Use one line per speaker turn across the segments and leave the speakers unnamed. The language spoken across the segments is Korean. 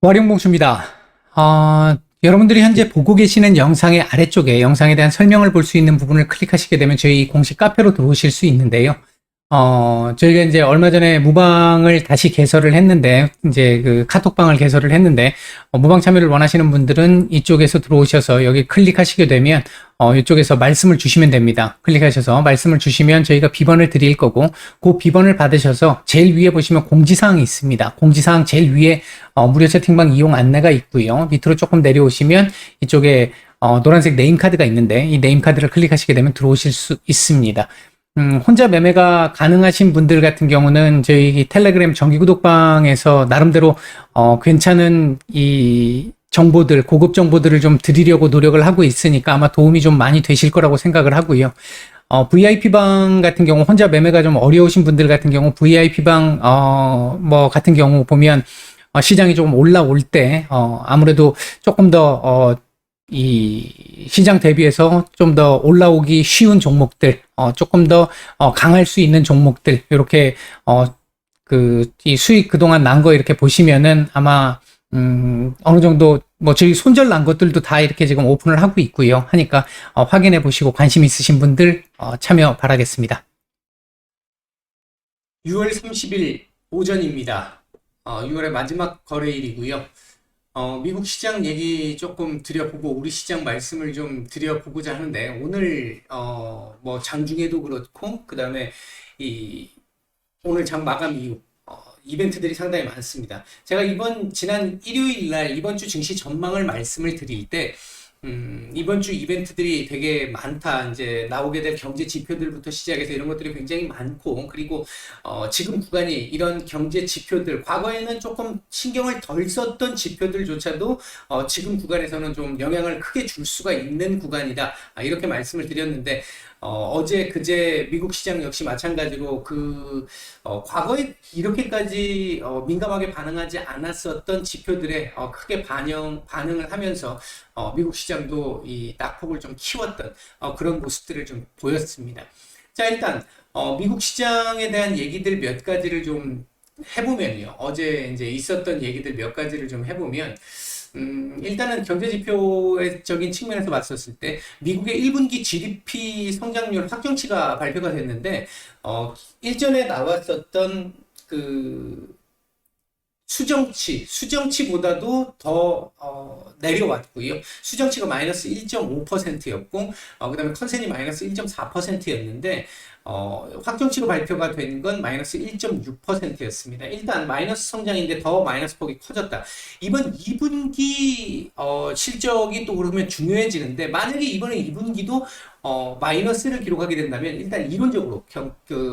와룡봉수입니다. 여러분들이 현재 보고 계시는 영상의 아래쪽에 영상에 대한 설명을 볼 수 있는 부분을 클릭하시게 되면 저희 공식 카페로 들어오실 수 있는데요. 저희가 이제 얼마 전에 무방을 다시 개설을 했는데, 이제 그 카톡방을 개설을 했는데, 무방 참여를 원하시는 분들은 이쪽에서 들어오셔서 여기 클릭하시게 되면, 이쪽에서 말씀을 주시면 됩니다. 클릭하셔서 말씀을 주시면 저희가 비번을 드릴 거고, 그 비번을 받으셔서 제일 위에 보시면 공지사항이 있습니다. 공지사항 제일 위에, 무료 채팅방 이용 안내가 있고요. 밑으로 조금 내려오시면 이쪽에, 노란색 네임카드가 있는데, 이 네임카드를 클릭하시게 되면 들어오실 수 있습니다. 혼자 매매가 가능하신 분들 같은 경우는 저희 텔레그램 정기구독방에서 나름대로 괜찮은 이 정보들, 고급 정보들을 좀 드리려고 노력을 하고 있으니까 아마 도움이 좀 많이 되실 거라고 생각을 하고요. VIP방 같은 경우 혼자 매매가 좀 어려우신 분들 같은 경우 VIP방 뭐 같은 경우 보면 시장이 조금 올라올 때 아무래도 조금 더 이 시장 대비해서 좀 더 올라오기 쉬운 종목들, 조금 더 강할 수 있는 종목들, 이렇게 이 수익 그동안 난 거 이렇게 보시면은 아마 어느 정도 뭐 저희 손절 난 것들도 다 이렇게 지금 오픈을 하고 있고요. 하니까 확인해 보시고 관심 있으신 분들 참여 바라겠습니다. 6월 30일 오전입니다. 6월의 마지막 거래일이고요. 미국 시장 얘기 조금 드려보고 우리 시장 말씀을 좀 드려보고자 하는데, 오늘 뭐 장중에도 그렇고 그 다음에 오늘 장 마감 이후 이벤트들이 상당히 많습니다. 제가 지난 일요일 날 이번 주 증시 전망을 말씀을 드릴 때 이번 주 이벤트들이 되게 많다. 이제 나오게 될 경제 지표들부터 시작해서 이런 것들이 굉장히 많고, 그리고 지금 구간이 이런 경제 지표들, 과거에는 조금 신경을 덜 썼던 지표들조차도 지금 구간에서는 좀 영향을 크게 줄 수가 있는 구간이다. 이렇게 말씀을 드렸는데, 어제 그제 미국 시장 역시 마찬가지로 과거에 이렇게까지 민감하게 반응하지 않았었던 지표들에 크게 반응을 하면서 미국 시장도 이 낙폭을 좀 키웠던 그런 모습들을 좀 보였습니다. 자, 일단 미국 시장에 대한 얘기들 몇 가지를 좀 해보면요. 어제 이제 있었던 얘기들 몇 가지를 좀 해보면, 일단은 경제지표적인 측면에서 봤었을 때 미국의 1분기 GDP 성장률 확정치가 발표가 됐는데, 일전에 나왔었던 수정치보다도 더 내려왔고요. 수정치가 마이너스 1.5%였고, 그 다음에 컨센이 마이너스 1.4%였는데, 확정치로 발표가 된 건 마이너스 1.6%였습니다. 일단 마이너스 성장인데 더 마이너스 폭이 커졌다. 이번 2분기 실적이 또 그러면 중요해지는데, 만약에 이번에 2분기도 마이너스를 기록하게 된다면 일단 이론적으로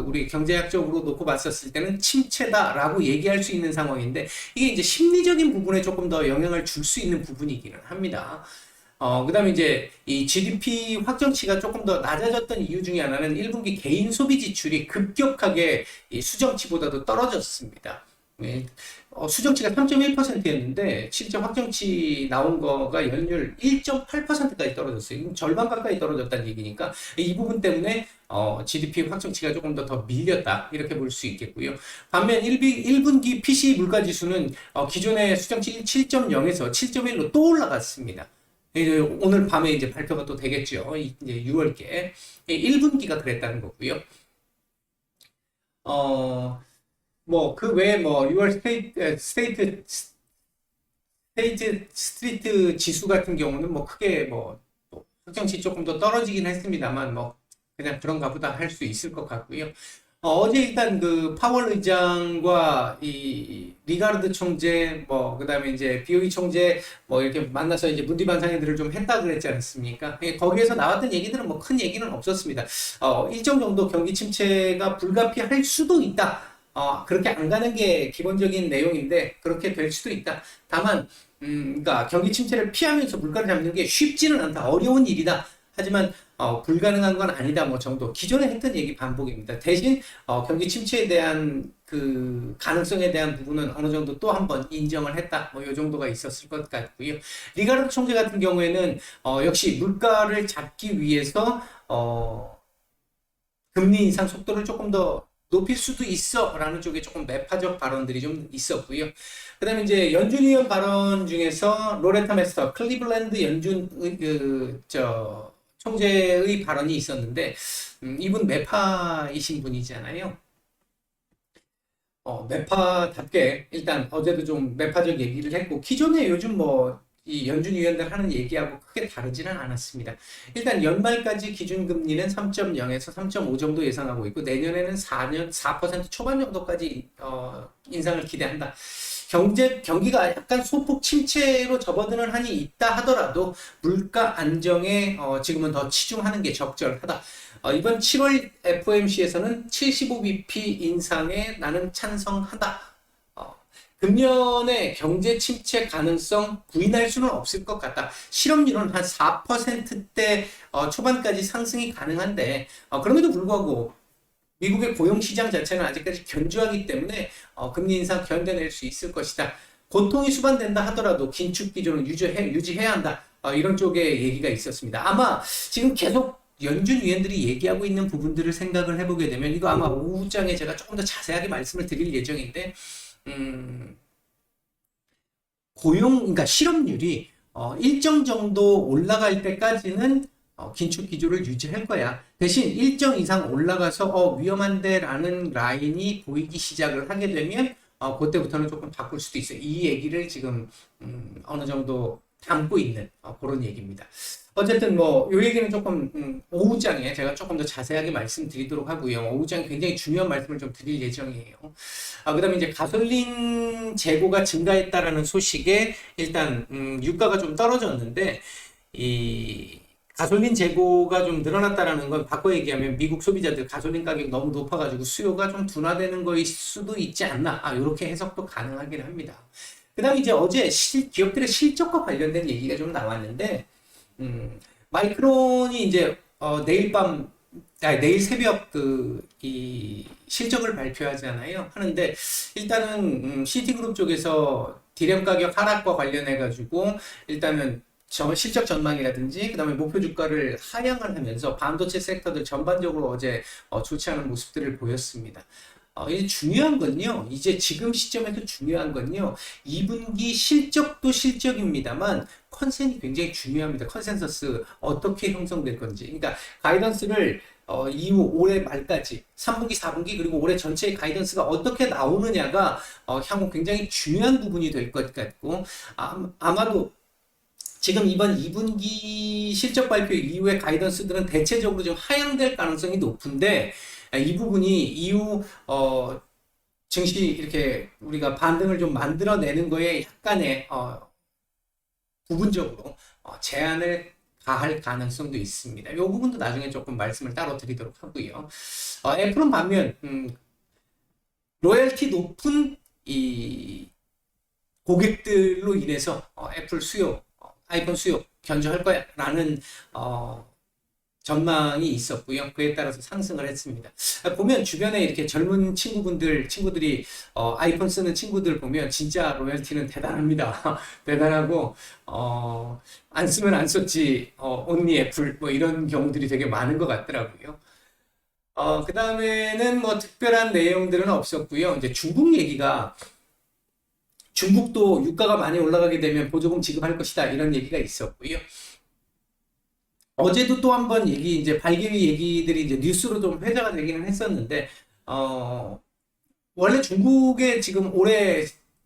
우리 경제학적으로 놓고 봤었을 때는 침체다라고 얘기할 수 있는 상황인데, 이게 이제 심리적인 부분에 조금 더 영향을 줄 수 있는 부분이기는 합니다. 그 다음에 이제 이 GDP 확정치가 조금 더 낮아졌던 이유 중에 하나는 1분기 개인 소비 지출이 급격하게 이 수정치보다도 떨어졌습니다. 네. 수정치가 3.1%였는데 실제 확정치 나온 거가 연율 1.8%까지 떨어졌어요. 절반 가까이 떨어졌다는 얘기니까 이 부분 때문에 GDP 확정치가 조금 더 밀렸다, 이렇게 볼 수 있겠고요. 반면 1분기 PCE 물가지수는 기존의 수정치 7.0에서 7.1로 또 올라갔습니다. 오늘 밤에 이제 발표가 또 되겠죠. 이제 6월께 1분기가 그랬다는 거고요. 뭐 그 외에 뭐 6월 스트리트 지수 같은 경우는 뭐 크게 뭐 확정치 조금 더 떨어지긴 했습니다만 뭐 그냥 그런가 보다 할 수 있을 것 같고요. 어제 일단 그 파월 의장과 이 리가르드 총재, 뭐 그다음에 이제 BOE 총재 뭐 이렇게 만나서 이제 문디반상회들을 좀 했다 그랬지 않습니까? 거기에서 나왔던 얘기들은 뭐 큰 얘기는 없었습니다. 일정 정도 경기 침체가 불가피할 수도 있다. 그렇게 안 가는 게 기본적인 내용인데 그렇게 될 수도 있다. 다만 그러니까 경기 침체를 피하면서 물가를 잡는 게 쉽지는 않다. 어려운 일이다. 하지만 불가능한 건 아니다 뭐 정도, 기존에 했던 얘기 반복입니다. 대신 경기 침체에 대한 그 가능성에 대한 부분은 어느 정도 또 한 번 인정을 했다, 뭐 이 정도가 있었을 것 같고요. 리가르드 총재 같은 경우에는 역시 물가를 잡기 위해서 금리 인상 속도를 조금 더 높일 수도 있어 라는 쪽에 조금 매파적 발언들이 좀 있었고요. 그 다음에 이제 연준 위원 발언 중에서 로레타 메스터 클리블랜드 연준 총재의 발언이 있었는데, 이분 매파이신 분이잖아요. 매파답게 일단 어제도 좀 매파적 얘기를 했고, 기존에 요즘 뭐 이 연준 위원들 하는 얘기하고 크게 다르지는 않았습니다. 일단 연말까지 기준금리는 3.0에서 3.5 정도 예상하고 있고, 내년에는 4% 초반 정도까지 인상을 기대한다. 경기가 약간 소폭 침체로 접어드는 한이 있다 하더라도 물가 안정에 지금은 더 치중하는 게 적절하다. 이번 7월 FOMC에서는 75bp 인상에 나는 찬성한다. 금년의 경제 침체 가능성 부인할 수는 없을 것 같다. 실업률은 한 4%대 초반까지 상승이 가능한데, 그럼에도 불구하고 미국의 고용시장 자체는 아직까지 견조하기 때문에 금리 인상 견뎌낼 수 있을 것이다. 고통이 수반된다 하더라도 긴축 기조는 유지해야 한다. 이런 쪽의 얘기가 있었습니다. 아마 지금 계속 연준 위원들이 얘기하고 있는 부분들을 생각을 해보게 되면, 이거 아마 오후장에 제가 조금 더 자세하게 말씀을 드릴 예정인데, 그러니까 실업률이 일정 정도 올라갈 때까지는 긴축 기조를 유지할 거야. 대신 일정 이상 올라가서 위험한데 라는 라인이 보이기 시작을 하게 되면 그때부터는 조금 바꿀 수도 있어요. 이 얘기를 지금 어느 정도 담고 있는 그런 얘기입니다. 어쨌든 뭐 이 얘기는 조금 오후장에 제가 조금 더 자세하게 말씀드리도록 하고요. 오후장에 굉장히 중요한 말씀을 좀 드릴 예정이에요. 그다음에 이제 가솔린 재고가 증가했다라는 소식에 일단 유가가 좀 떨어졌는데, 이 가솔린 재고가 좀 늘어났다라는 건 바꿔 얘기하면 미국 소비자들 가솔린 가격이 너무 높아가지고 수요가 좀 둔화되는 거일 수도 있지 않나, 이렇게 해석도 가능하긴 합니다. 그 다음에 이제 어제 기업들의 실적과 관련된 얘기가 좀 나왔는데, 마이크론이 이제 내일 새벽 이 실적을 발표하잖아요. 하는데 일단은 시티그룹 쪽에서 디램 가격 하락과 관련해 가지고 일단은 실적 전망이라든지 그다음에 목표 주가를 하향을 하면서 반도체 섹터들 전반적으로 어제 좋지 않은 모습들을 보였습니다. 이제 중요한 건요, 이제 지금 시점에서 중요한 건요, 2분기 실적도 실적입니다만 컨센이 굉장히 중요합니다. 컨센서스 어떻게 형성될 건지. 그러니까 가이던스를 이후 올해 말까지 3분기, 4분기 그리고 올해 전체의 가이던스가 어떻게 나오느냐가 향후 굉장히 중요한 부분이 될 것 같고, 아마도 지금 이번 2분기 실적 발표 이후의 가이던스들은 대체적으로 좀 하향될 가능성이 높은데, 이 부분이 이후 증시 이렇게 우리가 반등을 좀 만들어내는 거에 약간의 부분적으로 제한을 가할 가능성도 있습니다. 이 부분도 나중에 조금 말씀을 따로 드리도록 하고요. 애플은 반면 로열티 높은 이 고객들로 인해서 애플 수요, 아이폰 수요 견조할 거야 라는 전망이 있었고요. 그에 따라서 상승을 했습니다. 보면 주변에 이렇게 젊은 친구들이 아이폰 쓰는 친구들 보면 진짜 로열티는 대단합니다. 대단하고 안 쓰면 안 썼지 only 애플 뭐 이런 경우들이 되게 많은 것 같더라고요. 그 다음에는 뭐 특별한 내용들은 없었고요. 이제 중국도 유가가 많이 올라가게 되면 보조금 지급할 것이다 이런 얘기가 있었고요. 어제도 또 한 번 이제 발기위 얘기들이 이제 뉴스로 좀 회자가 되기는 했었는데, 원래 중국의 지금 올해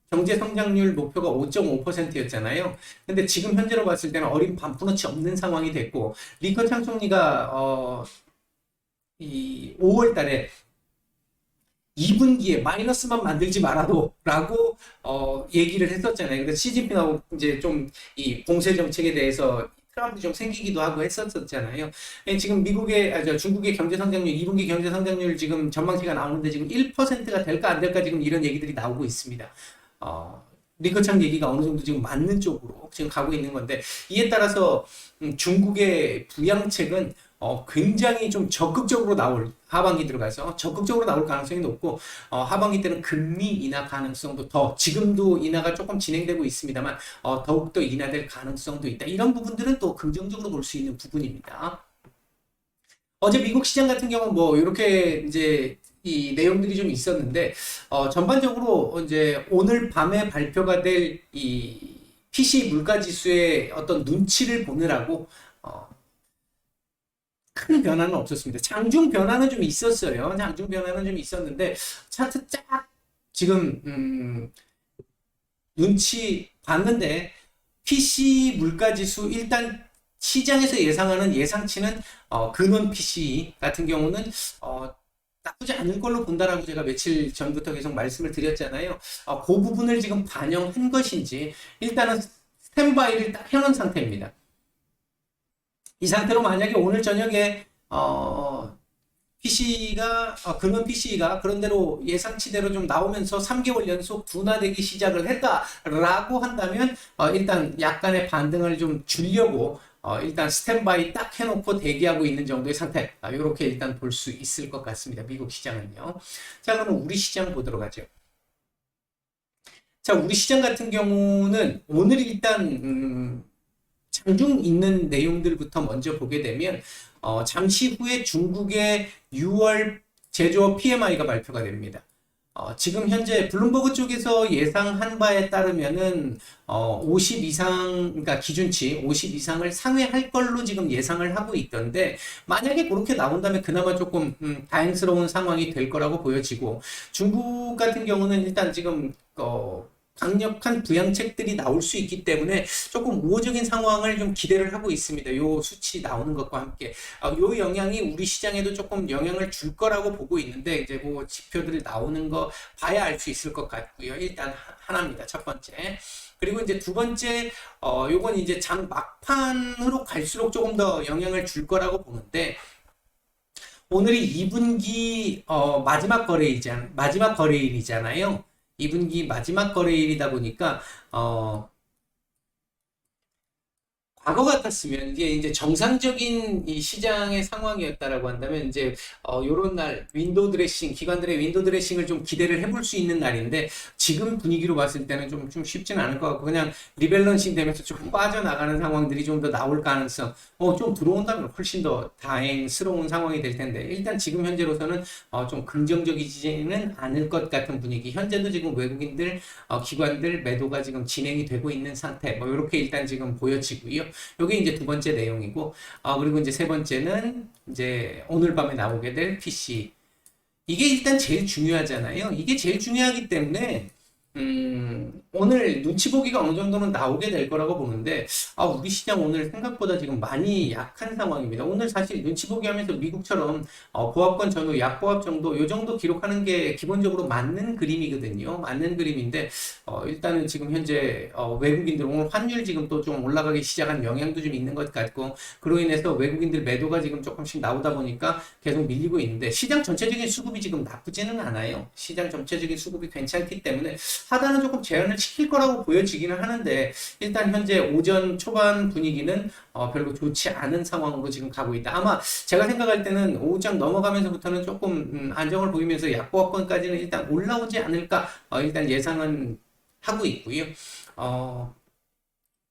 경제 성장률 목표가 5.5%였잖아요. 근데 지금 현재로 봤을 때는 어린 반푼어치 없는 상황이 됐고, 리커창 총리가 이 5월 달에 2분기에 마이너스만 만들지 말아도 라고 얘기를 했었잖아요. 그래서 시진핑하고 이제 좀 이 봉쇄 정책에 대해서 트러블이 좀 생기기도 하고 했었잖아요. 지금 중국의 경제 성장률, 2분기 경제 성장률 지금 전망치가 나오는데 지금 1%가 될까 안 될까 지금 이런 얘기들이 나오고 있습니다. 리커창 얘기가 어느 정도 지금 맞는 쪽으로 지금 가고 있는 건데, 이에 따라서 중국의 부양책은 굉장히 좀 적극적으로 하반기 들어가서 적극적으로 나올 가능성이 높고, 하반기 때는 금리 인하 가능성도 지금도 인하가 조금 진행되고 있습니다만 더욱더 인하될 가능성도 있다. 이런 부분들은 또 긍정적으로 볼 수 있는 부분입니다. 어제 미국 시장 같은 경우는 뭐 이렇게 이제 이 내용들이 좀 있었는데, 전반적으로 이제 오늘 밤에 발표가 될 이 PC 물가지수의 어떤 눈치를 보느라고, 어, 큰 변화는 없었습니다. 장중 변화는 좀 있었어요. 장중 변화는 좀 있었는데, 차트 쫙 지금, 눈치 봤는데, PC 물가지수 일단 시장에서 예상하는 예상치는 근원 PC 같은 경우는 나쁘지 않을 걸로 본다라고 제가 며칠 전부터 계속 말씀을 드렸잖아요. 그 부분을 지금 반영한 것인지 일단은 스탠바이를 딱 해놓은 상태입니다. 이 상태로 만약에 오늘 저녁에 PC가 근원 PC가 그런대로 예상치대로 좀 나오면서 3개월 연속 둔화되기 시작을 했다라고 한다면 일단 약간의 반등을 좀 주려고 일단 스탠바이 딱 해놓고 대기하고 있는 정도의 상태. 이렇게 일단 볼 수 있을 것 같습니다. 미국 시장은요. 자, 그러면 우리 시장 보도록 하죠. 자, 우리 시장 같은 경우는 오늘 일단 장중 있는 내용들부터 먼저 보게 되면 잠시 후에 중국의 6월 제조업 PMI가 발표가 됩니다. 지금 현재 블룸버그 쪽에서 예상한 바에 따르면은 50 이상, 그러니까 기준치 50 이상을 상회할 걸로 지금 예상을 하고 있던데, 만약에 그렇게 나온다면 그나마 조금 다행스러운 상황이 될 거라고 보여지고, 중국 같은 경우는 일단 지금 강력한 부양책들이 나올 수 있기 때문에 조금 우호적인 상황을 좀 기대를 하고 있습니다. 요 수치 나오는 것과 함께 요 영향이 우리 시장에도 조금 영향을 줄 거라고 보고 있는데, 이제 그 지표들 나오는 거 봐야 알 수 있을 것 같고요. 일단 하나입니다. 첫 번째. 그리고 이제 두 번째, 요건 이제 장 막판으로 갈수록 조금 더 영향을 줄 거라고 보는데, 오늘이 2분기 마지막 거래일이잖아요. 2분기 마지막 거래일이다 보니까 과거 같았으면 이게 이제 정상적인 이 시장의 상황이었다라고 한다면 이제 요런 날 윈도우 드레싱, 기관들의 윈도우 드레싱을 좀 기대를 해볼 수 있는 날인데, 지금 분위기로 봤을 때는 좀 쉽지는 않을 것 같고, 그냥 리밸런싱 되면서 조금 빠져나가는 상황들이 좀 더 나올 가능성, 좀 들어온다면 훨씬 더 다행스러운 상황이 될 텐데, 일단 지금 현재로서는 좀 긍정적이지는 않을 것 같은 분위기. 현재도 지금 외국인들 기관들 매도가 지금 진행이 되고 있는 상태, 뭐 이렇게 일단 지금 보여지고요. 요게 이제 두 번째 내용이고, 그리고 이제 세 번째는 이제 오늘 밤에 나오게 될 PC. 이게 일단 제일 중요하잖아요. 이게 제일 중요하기 때문에, 오늘 눈치 보기가 어느 정도는 나오게 될 거라고 보는데, 우리 시장 오늘 생각보다 지금 많이 약한 상황입니다. 오늘 사실 눈치 보기 하면서 미국처럼 보합권 전후 약보합 정도, 요 정도 기록하는 게 기본적으로 맞는 그림이거든요. 맞는 그림인데, 일단은 지금 현재 외국인들 오늘 환율 지금 또 좀 올라가기 시작한 영향도 좀 있는 것 같고, 그로 인해서 외국인들 매도가 지금 조금씩 나오다 보니까 계속 밀리고 있는데, 시장 전체적인 수급이 지금 나쁘지는 않아요. 시장 전체적인 수급이 괜찮기 때문에 하단은 조금 제한을 시킬 거라고 보여지기는 하는데, 일단 현재 오전 초반 분위기는 별로 좋지 않은 상황으로 지금 가고 있다. 아마 제가 생각할 때는 오후장 넘어가면서부터는 조금 안정을 보이면서 약보합권까지는 일단 올라오지 않을까 일단 예상은 하고 있고요.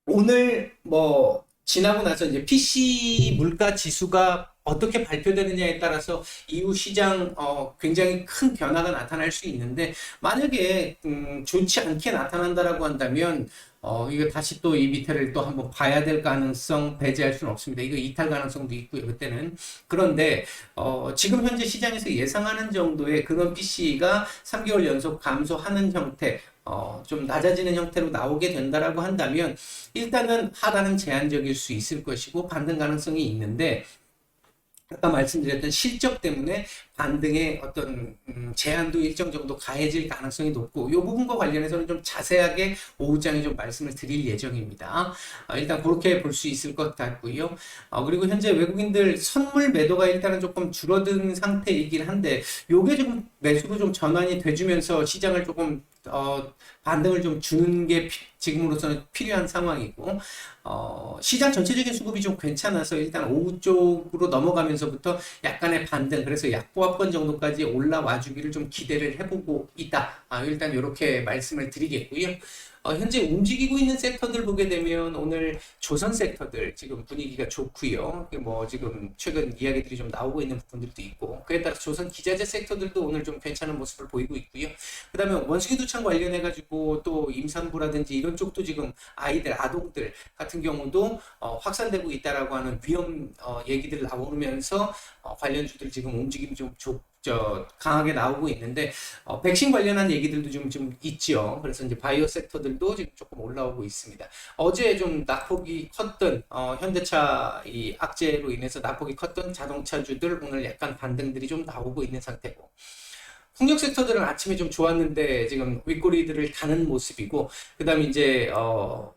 오늘 뭐 지나고 나서 이제 PC 물가 지수가 어떻게 발표되느냐에 따라서 이후 시장 굉장히 큰 변화가 나타날 수 있는데, 만약에 좋지 않게 나타난다라고 한다면 이거 다시 또 이 밑에를 또 한번 봐야 될 가능성 배제할 수는 없습니다. 이거 이탈 가능성도 있고요, 그때는. 그런데 지금 현재 시장에서 예상하는 정도의 그런 PC가 3개월 연속 감소하는 형태, 좀 낮아지는 형태로 나오게 된다라고 한다면, 일단은 하단은 제한적일 수 있을 것이고 반등 가능성이 있는데, 아까 말씀드렸던 실적 때문에 반등의 어떤 제한도 일정 정도 가해질 가능성이 높고, 이 부분과 관련해서는 좀 자세하게 오후장에 좀 말씀을 드릴 예정입니다. 일단 그렇게 볼 수 있을 것 같고요. 그리고 현재 외국인들 선물 매도가 일단은 조금 줄어든 상태이긴 한데, 요게 좀 매수로 좀 전환이 돼주면서 시장을 조금 반등을 좀 주는 게 지금으로서는 필요한 상황이고, 시장 전체적인 수급이 좀 괜찮아서 일단 오후 쪽으로 넘어가면서부터 약간의 반등, 그래서 약보합권 정도까지 올라와 주기를 좀 기대를 해보고 있다. 일단 이렇게 말씀을 드리겠고요. 현재 움직이고 있는 섹터들 보게 되면 오늘 조선 섹터들 지금 분위기가 좋고요. 뭐 지금 최근 이야기들이 좀 나오고 있는 부분들도 있고, 그에 따라서 조선 기자재 섹터들도 오늘 좀 괜찮은 모습을 보이고 있고요. 그다음에 원숭이 두창 관련해 가지고 또 임산부라든지 이런 쪽도 지금 아이들, 아동들 같은 경우도 확산되고 있다라고 하는 위험 얘기들 나오면서 관련주들 지금 움직임이 좀 강하게 나오고 있는데, 백신 관련한 얘기들도 좀 있죠. 그래서 이제 바이오 섹터들도 지금 조금 올라오고 있습니다. 어제 좀 낙폭이 컸던, 현대차 이 악재로 인해서 낙폭이 컸던 자동차주들 오늘 약간 반등들이 좀 나오고 있는 상태고, 풍력 섹터들은 아침에 좀 좋았는데 지금 윗꼬리들을 다는 모습이고, 그다음에 이제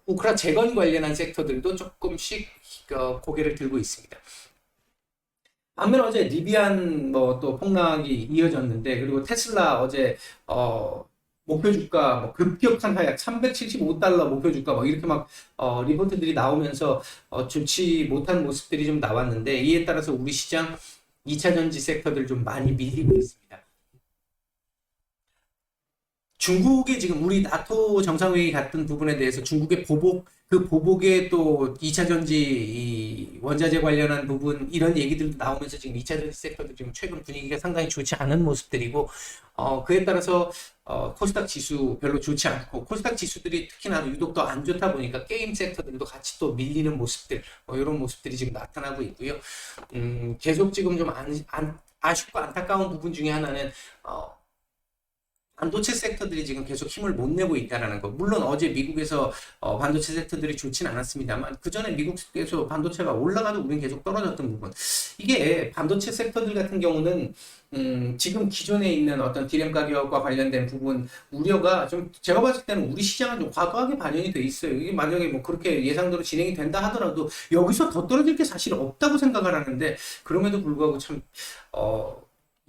우크라 재건 관련한 섹터들도 조금씩 고개를 들고 있습니다. 반면 어제 리비안 뭐 또 폭락이 이어졌는데, 그리고 테슬라 어제 목표 주가 뭐 급격한 하락 375달러 목표 주가 뭐 이렇게 막 리포트들이 나오면서 좋지 못한 모습들이 좀 나왔는데, 이에 따라서 우리 시장 2차 전지 섹터들 좀 많이 밀리고 있습니다. 중국의 지금 우리 나토 정상회의 같은 부분에 대해서 중국의 그 보복의 또 2차 전지 이 원자재 관련한 부분 이런 얘기들도 나오면서 지금 2차 전지 섹터도 지금 최근 분위기가 상당히 좋지 않은 모습들이고, 그에 따라서 코스닥 지수 별로 좋지 않고, 코스닥 지수들이 특히나 유독 더 안 좋다 보니까 게임 섹터들도 같이 또 밀리는 모습들, 이런 모습들이 지금 나타나고 있고요. 계속 지금 좀 아쉽고 안타까운 부분 중에 하나는 반도체 섹터들이 지금 계속 힘을 못 내고 있다는 거. 물론 어제 미국에서 반도체 섹터들이 좋진 않았습니다만, 그 전에 미국에서 반도체가 올라가도 우리는 계속 떨어졌던 부분. 이게 반도체 섹터들 같은 경우는 지금 기존에 있는 어떤 디램 가격과 관련된 부분 우려가 좀, 제가 봤을 때는 우리 시장은 좀 과도하게 반영이 돼 있어요. 이게 만약에 뭐 그렇게 예상대로 진행이 된다 하더라도 여기서 더 떨어질 게 사실 없다고 생각을 하는데, 그럼에도 불구하고 참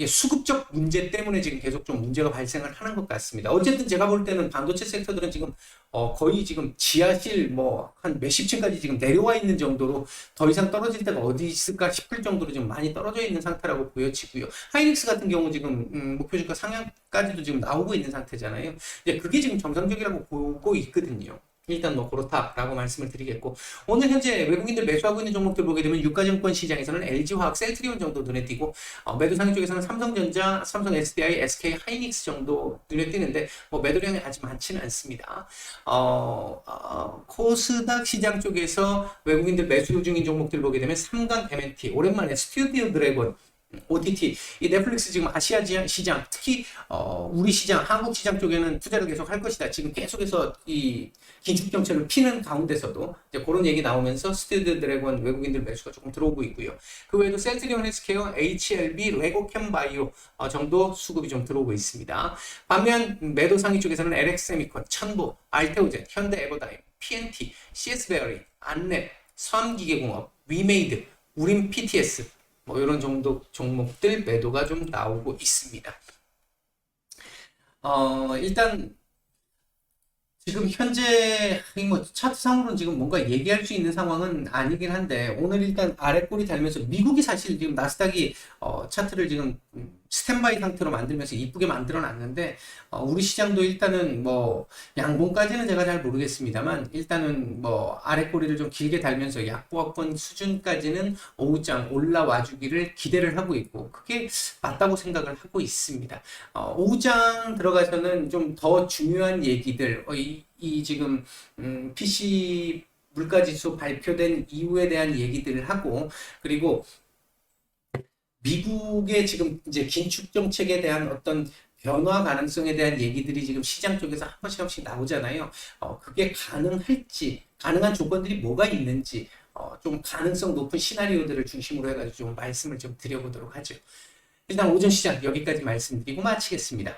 수급적 문제 때문에 지금 계속 좀 문제가 발생을 하는 것 같습니다. 어쨌든 제가 볼 때는 반도체 섹터들은 지금 거의 지금 지하실 뭐 한 몇십 층까지 지금 내려와 있는 정도로 더 이상 떨어질 데가 어디 있을까 싶을 정도로 지금 많이 떨어져 있는 상태라고 보여지고요. 하이닉스 같은 경우 지금 목표 주가 상향까지도 지금 나오고 있는 상태잖아요. 이제 그게 지금 정상적이라고 보고 있거든요. 일단 뭐 그렇다라고 말씀을 드리겠고, 오늘 현재 외국인들 매수하고 있는 종목들 보게 되면 유가증권 시장에서는 LG화학, 셀트리온 정도 눈에 띄고, 매도 상위 쪽에서는 삼성전자, 삼성 SDI, SK 하이닉스 정도 눈에 띄는데 뭐 매도량이 아직 많지는 않습니다. 코스닥 시장 쪽에서 외국인들 매수 중인 종목들 보게 되면 삼강 M&T, 오랜만에 스튜디오 드래곤, OTT, 이 넷플릭스 지금 아시아 시장, 특히 우리 시장, 한국 시장 쪽에는 투자를 계속 할 것이다. 지금 계속해서 이 긴축 정책을 피는 가운데서도 이제 그런 얘기 나오면서 스튜디오 드래곤 외국인들 매수가 조금 들어오고 있고요. 그 외에도 센트리온 헬스케어, HLB, 레고캠 바이오 정도 수급이 좀 들어오고 있습니다. 반면 매도 상위 쪽에서는 LX세미콘, 천보, 알테오젠, 현대에버다임, PNT, CS베어링, 안랩, 선기계공업, 위메이드, 우림 PTS 뭐 이런 정도 종목들 매도가 좀 나오고 있습니다. 일단 지금 현재 뭐 차트상으로는 지금 뭔가 얘기할 수 있는 상황은 아니긴 한데, 오늘 일단 아래 꼬리 달면서 미국이 사실 지금 나스닥이 차트를 지금 스탠바이 상태로 만들면서 이쁘게 만들어 놨는데, 우리 시장도 일단은 뭐 양봉까지는 제가 잘 모르겠습니다만, 일단은 뭐 아래 꼬리를 좀 길게 달면서 약보합권 수준까지는 오후장 올라와 주기를 기대를 하고 있고, 그게 맞다고 생각을 하고 있습니다. 오후장 들어가서는 좀 더 중요한 얘기들, 이 지금 PC 물가지수 발표된 이후에 대한 얘기들을 하고, 그리고 미국의 지금 이제 긴축 정책에 대한 어떤 변화 가능성에 대한 얘기들이 지금 시장 쪽에서 한 번씩 나오잖아요. 그게 가능할지, 가능한 조건들이 뭐가 있는지, 좀 가능성 높은 시나리오들을 중심으로 해가지고 좀 말씀을 좀 드려보도록 하죠. 일단 오전 시장 여기까지 말씀드리고 마치겠습니다.